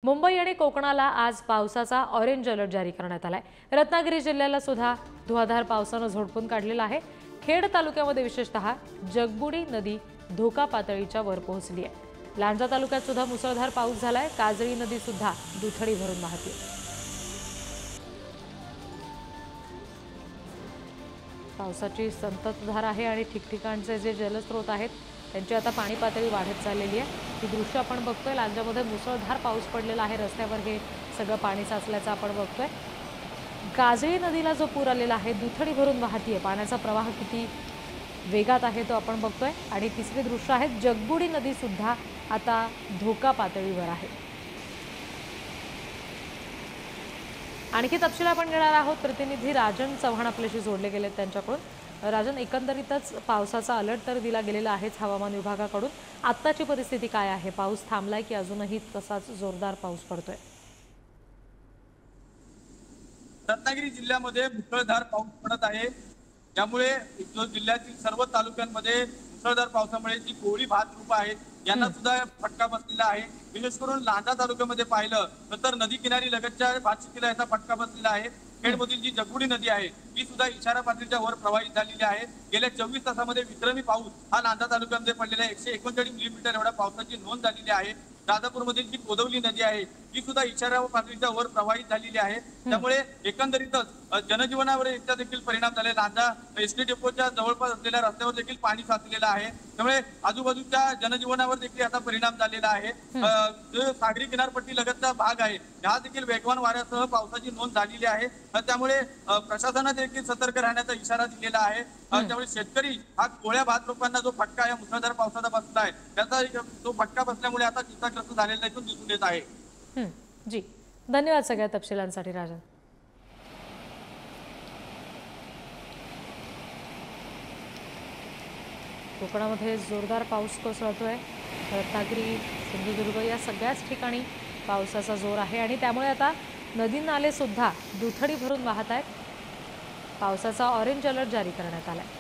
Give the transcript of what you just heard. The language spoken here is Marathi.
मुंबई आणि कोकणाला आज पावसाचा ऑरेंज अलर्ट जारी करण्यात आलाय। रत्नागिरी जिल्ह्याला सुद्धा धुवाधार पावसाने झोडपून काढलेला आहे। खेड तालुक्यामध्ये विशेषतः जगबुडी नदी धोका पातळीच्या वर पोहोचली आहे। लांजा तालुक्यात सुद्धा मुसळधार पाऊस झालाय। काजळी नदी सुद्धा दुथडी भरून वाहते। पावसाची संततधार आहे आणि ठिकठिकाणचे जे जलस्रोत आहेत त्यांची आता पाणी पातळी वाढत चाललेली आहे। ही दृश्य आपण बघतोय। लांजामध्ये मुसळधार पाऊस पडलेला आहे। रस्त्यावर हे सगळं पाणी साचल्याचं आपण बघतोय। काजळी नदीला जो पूर आलेला आहे दुथडी भरून वाहतीये। पाण्याचा प्रवाह किती वेगात आहे तो आपण बघतोय। आणि तिसरे दृश्य आहे जगबुडी नदी सुद्धा आता धोका पातळीवर आहे। आणखी तपशील आपण घेणार आहोत। प्रतिनिधी राजन चव्हाण आपल्याशी जोडले गेले त्यांच्याकडून। राजन, एकंदरीतच पावसाचा अलर्ट तर दिला गेलेला आहेच हवामान विभागाकडून। आत्ताची परिस्थिती काय आहे? पाऊस थांबलाय की अजूनही तसाच जोरदार पाऊस पडतोय? रत्नागिरी जिल्ह्यामध्ये मुसळधार पाऊस पडत आहे। त्यामुळे जिल्ह्यातील सर्व तालुक्यांमध्ये मुसळधार पावसामुळे जी कोळी भात रूप आहेत यांना सुद्धा फटका बसलेला आहे। विशेष करून लांजा तालुक्यामध्ये पाहिलं तर नदी किनारी लगतच्या भातशेतीला याचा फटका बसलेला आहे। खेडमधील जी जगबुडी नदी आहे ती सुद्धा इशारा पातळीच्या वर प्रवाहित झालेली आहे। गेल्या 24 तासामध्ये विक्रमी पाऊस हा लांजा तालुक्यामध्ये पडलेला आहे। 139 मिलीमीटर एवढ्या पावसाची नोंद झालेली आहे। राजापूरमधील जी कोदवली नदी आहे ती सुद्धा इशारा पातळीच्या वर प्रवाहित झालेली आहे। त्यामुळे एकंदरीतच जनजीवनावर याचा देखील परिणाम झाले। लांजा एसटी डेपोच्या जवळपास असलेल्या रस्त्यावर देखील पाणी साचलेलं आहे। त्यामुळे आजूबाजूच्या जनजीवनावर देखील याचा परिणाम झालेला आहे। जो सागरी किनारपट्टी लगतचा भाग आहे हा देखील वेगवान वाऱ्यासह पावसाची नोंद झालेली आहे। त्यामुळे प्रशासनाने देखील सतर्क राहण्याचा इशारा दिलेला आहे। त्यामुळे शेतकरी हा कोळ्या भात रोपांना जो फटका या मुसळधार पावसाचा बसला आहे त्याचा जो फटका बसल्यामुळे आता चिंताग्रस्त झालेला इथून दिसून येत आहे। जी, धन्यवाद सगळ्या तपशिलांसाठी राजन। कोकणामध्ये जोरदार पाऊस कोसळतोय। रत्नागिरी, सिंधुदुर्ग या सगळ्याच ठिकाणी पावसाचा जोर आहे आणि त्यामुळे आता नदी नाले सुद्धा दुथडी भरून वाहत आहेत। पावसाचा ऑरेंज अलर्ट जारी करण्यात आलाय।